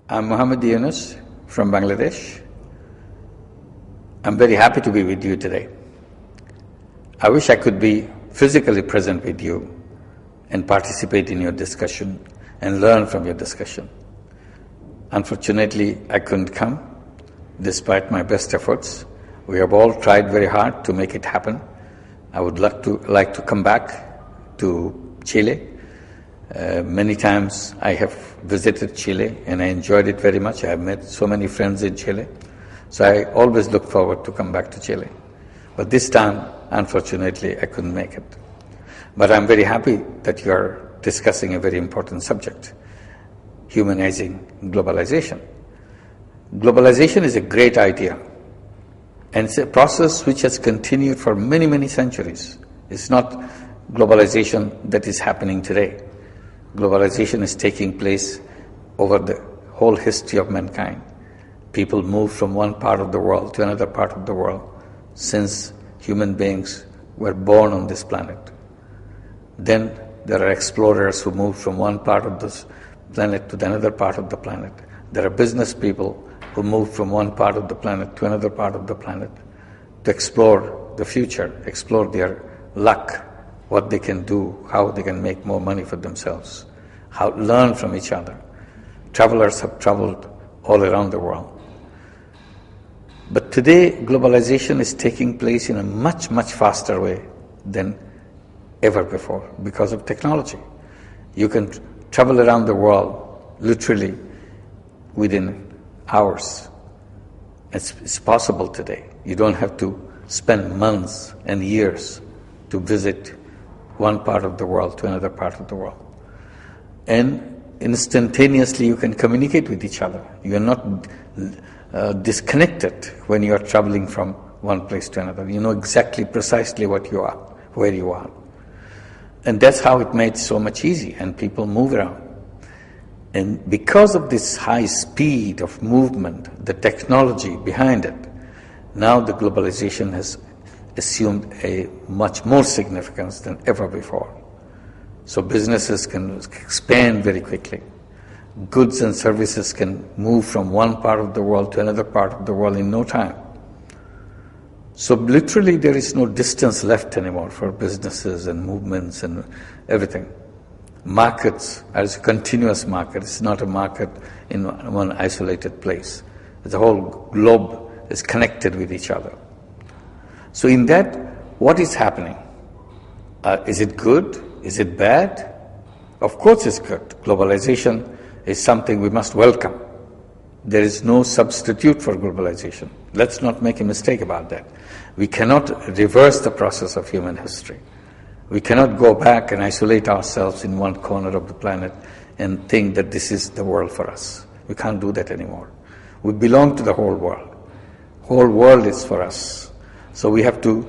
I'm Mensaje Yunus from Bangladesh. I'm very happy to be with you today. I wish I could be physically present with you and participate in your discussion and learn from your discussion. Unfortunately, I couldn't come despite my best efforts. We have all tried very hard to make it happen. I would like to come back to Chile. Many times I have visited Chile and I enjoyed it very much. I have met so many friends in Chile. So I always look forward to come back to Chile. But this time, unfortunately, I couldn't make it. But I'm very happy that you are discussing a very important subject, humanizing globalization. Globalization is a great idea. And it's a process which has continued for many, many centuries. It's not globalization that is happening today. Globalization is taking place over the whole history of mankind. People move from one part of the world to another part of the world since human beings were born on this planet. Then there are explorers who move from one part of this planet to another part of the planet. There are business people who move from one part of the planet to another part of the planet to explore the future, explore their luck, what they can do, how they can make more money for themselves, how learn from each other. Travelers have traveled all around the world. But today, globalization is taking place in a much, much faster way than ever before because of technology. You can travel around the world literally within hours. It's possible today. You don't have to spend months and years to visit one part of the world to another part of the world. And instantaneously you can communicate with each other. You are not disconnected when you are traveling from one place to another. You know exactly, precisely what you are, where you are. And that's how it made so much easy, and people move around. And because of this high speed of movement, the technology behind it, now the globalization has assumed a much more significance than ever before. So businesses can expand very quickly. Goods and services can move from one part of the world to another part of the world in no time. So literally there is no distance left anymore for businesses and movements and everything. Markets are a continuous market. It's not a market in one isolated place. The whole globe is connected with each other. So in that, what is happening? Is it good? Is it bad? Of course it's good. Globalization is something we must welcome. There is no substitute for globalization. Let's not make a mistake about that. We cannot reverse the process of human history. We cannot go back and isolate ourselves in one corner of the planet and think that this is the world for us. We can't do that anymore. We belong to the whole world. Whole world is for us. So we have to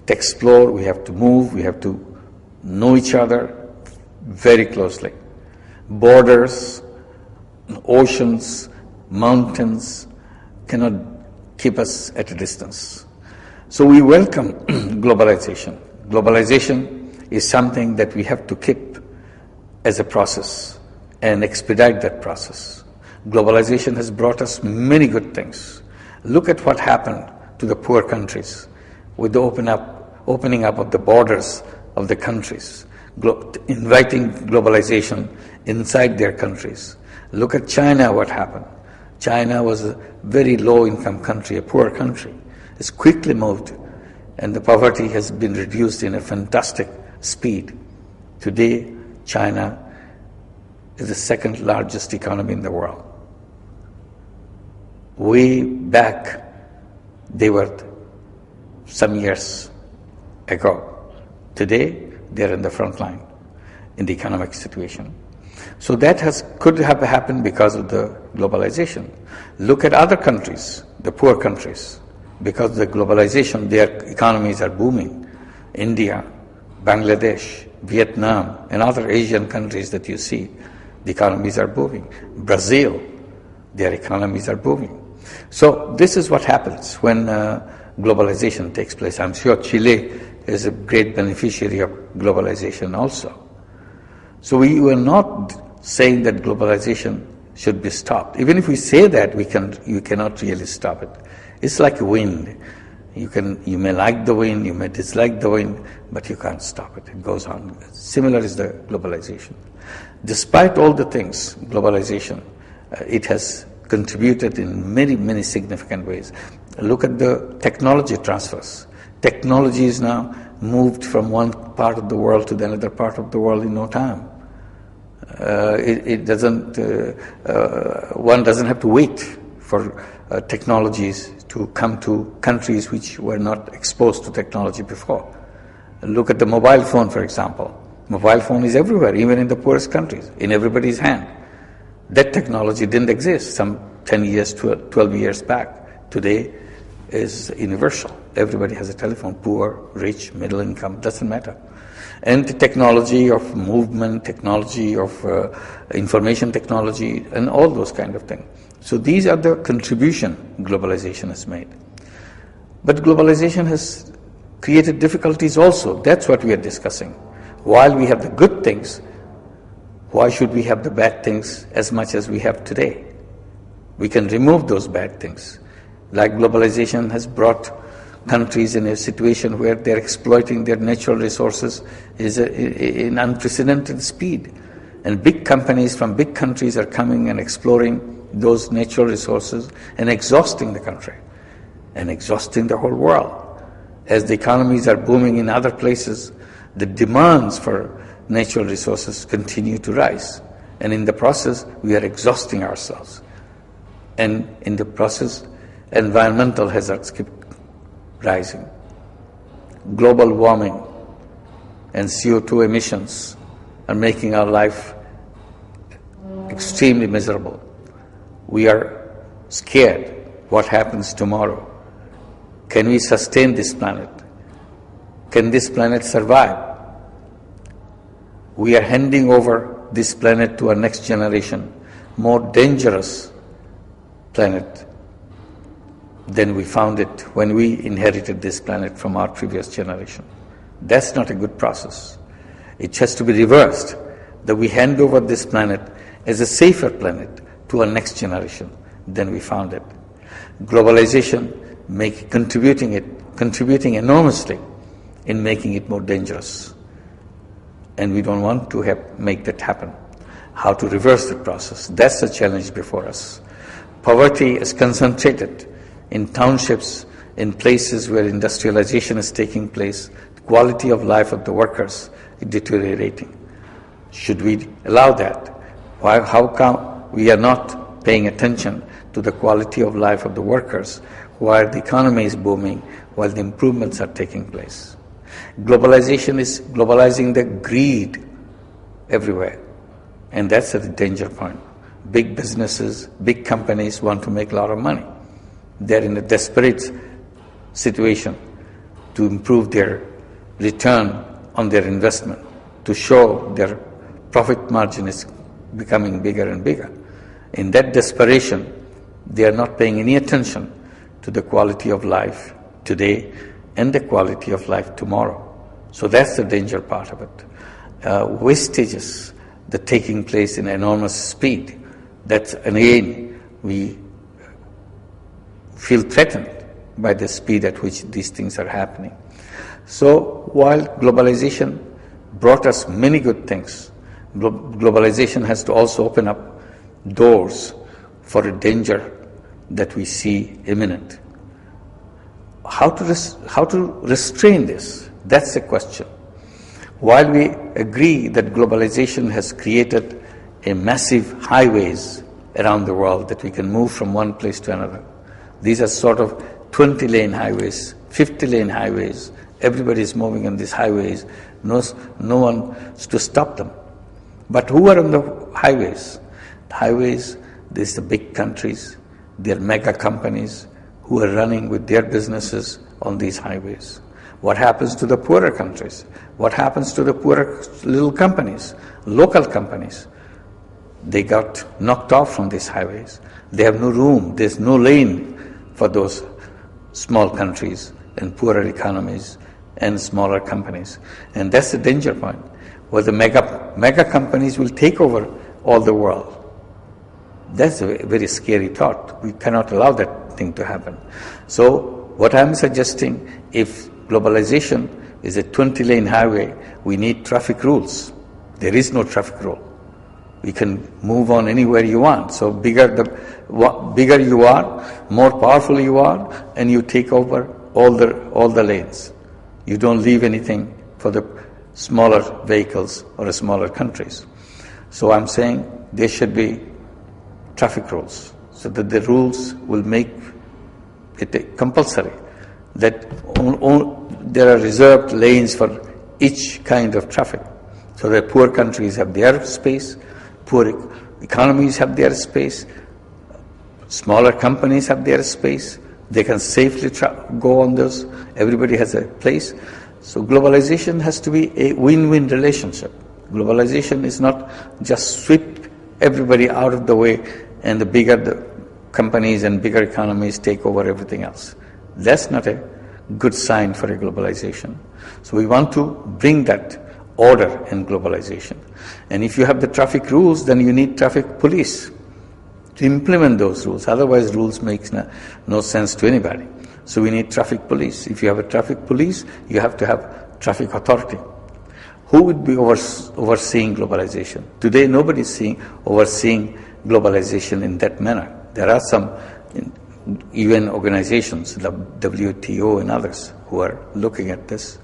explore, we have to move, we have to know each other very closely. Borders, oceans, mountains cannot keep us at a distance. So we welcome globalization. Globalization is something that we have to keep as a process and expedite that process. Globalization has brought us many good things. Look at what happened to the poor countries with the opening up of the borders of the countries, inviting globalization inside their countries. Look at China, what happened. China was a very low-income country, a poor country. It's quickly moved, and the poverty has been reduced in a fantastic speed. Today, China is the second largest economy in the world. Way back, they were some years ago. Today, they're in the front line in the economic situation. So that could have happened because of the globalization. Look at other countries, the poor countries. Because of the globalization, their economies are booming. India, Bangladesh, Vietnam, and other Asian countries that you see, the economies are booming. Brazil, their economies are booming. So this is what happens when globalization takes place. I'm sure Chile is a great beneficiary of globalization also. So we were not saying that globalization should be stopped. Even if we say that, you cannot really stop it. It's like wind. You may like the wind, you may dislike the wind, but you can't stop it. It goes on. Similar is the globalization. Despite all the things, globalization, it has contributed in many, many significant ways. Look at the technology transfers. Technology is now moved from one part of the world to the another part of the world in no time. One doesn't have to wait for technologies to come to countries which were not exposed to technology before. Look at the mobile phone, for example. Mobile phone is everywhere, even in the poorest countries, in everybody's hand. That technology didn't exist some 10 years, 12 years back. Today is universal. Everybody has a telephone, poor, rich, middle income, doesn't matter. And the technology of movement, technology of information technology, and all those kind of things. So these are the contribution globalization has made. But globalization has created difficulties also. That's what we are discussing. While we have the good things, why should we have the bad things as much as we have today? We can remove those bad things. Like globalization has brought countries in a situation where they're exploiting their natural resources in unprecedented speed. And big companies from big countries are coming and exploring those natural resources and exhausting the country and exhausting the whole world. As the economies are booming in other places, the demands for natural resources continue to rise. And in the process, we are exhausting ourselves. And in the process, environmental hazards keep rising. Global warming and CO2 emissions are making our life extremely miserable. We are scared what happens tomorrow. Can we sustain this planet? Can this planet survive? We are handing over this planet to our next generation, more dangerous planet than we found it when we inherited this planet from our previous generation. That's not a good process. It has to be reversed, that we hand over this planet as a safer planet to our next generation than we found it. Globalization contributing enormously in making it more dangerous. And we don't want to make that happen. How to reverse the process? That's the challenge before us. Poverty is concentrated in townships, in places where industrialization is taking place. The quality of life of the workers is deteriorating. Should we allow that? How come we are not paying attention to the quality of life of the workers while the economy is booming, while the improvements are taking place? Globalization is globalizing the greed everywhere. And that's at the danger point. Big businesses, big companies want to make a lot of money. They're in a desperate situation to improve their return on their investment, to show their profit margin is becoming bigger and bigger. In that desperation, they are not paying any attention to the quality of life today and the quality of life tomorrow. So that's the danger part of it. Wastages that taking place in enormous speed. That's, and again, we feel threatened by the speed at which these things are happening. So while globalization brought us many good things, globalization has to also open up doors for a danger that we see imminent. How to restrain this? That's the question. While we agree that globalization has created a massive highways around the world that we can move from one place to another, these are sort of 20-lane highways, 50-lane highways. Everybody is moving on these highways. No one is to stop them. But who are on the highways? The highways, there's the big countries, they're mega companies who are running with their businesses on these highways. What happens to the poorer countries? What happens to the poorer little companies, local companies? They got knocked off from these highways. They have no room, there's no lane for those small countries and poorer economies and smaller companies. And that's the danger point, where the mega companies will take over all the world. That's a very scary thought. We cannot allow that thing to happen. So what I'm suggesting, if globalization is a 20-lane highway, we need traffic rules. There is no traffic rule. You can move on anywhere you want. So bigger you are, more powerful you are, and you take over all the lanes. You don't leave anything for the smaller vehicles or the smaller countries. So I'm saying there should be traffic rules, so that the rules will make it compulsory that there are reserved lanes for each kind of traffic, so that poor countries have their space, poor economies have their space, smaller companies have their space, they can safely go on those, everybody has a place. So globalization has to be a win-win relationship. Globalization is not just sweep everybody out of the way and the bigger the companies and bigger economies take over everything else. That's not a good sign for a globalization. So we want to bring that order in globalization. And if you have the traffic rules, then you need traffic police to implement those rules. Otherwise, rules make no sense to anybody. So we need traffic police. If you have a traffic police, you have to have traffic authority. Who would be overseeing globalization? Today, nobody is overseeing globalization in that manner. There are some UN organizations, the WTO and others, who are looking at this.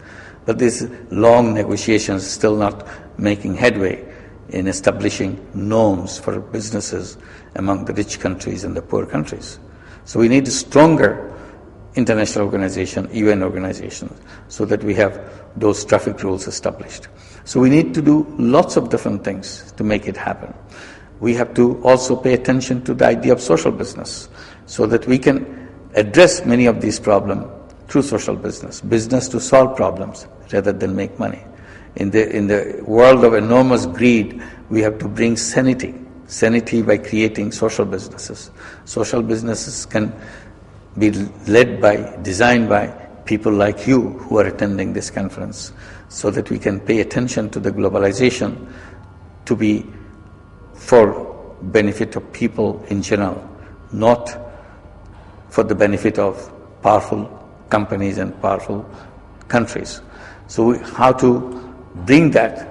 But these long negotiations still not making headway in establishing norms for businesses among the rich countries and the poor countries. So we need a stronger international organization, UN organization, so that we have those traffic rules established. So we need to do lots of different things to make it happen. We have to also pay attention to the idea of social business, so that we can address many of these problems through social business to solve problems rather than make money. In the world of enormous greed, we have to bring sanity by creating social businesses. Social businesses can be designed by people like you who are attending this conference, so that we can pay attention to the globalization to be for benefit of people in general, not for the benefit of powerful companies and powerful countries. So how to bring that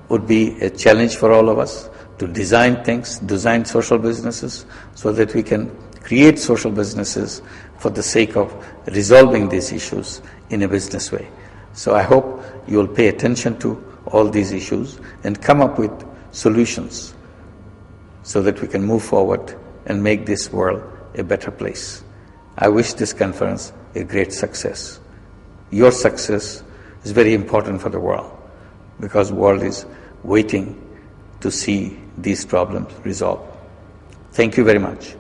would be a challenge for all of us, to design social businesses, so that we can create social businesses for the sake of resolving these issues in a business way. So I hope you will pay attention to all these issues and come up with solutions so that we can move forward and make this world a better place. I wish this conference a great success. Your success is very important for the world, because the world is waiting to see these problems resolved. Thank you very much.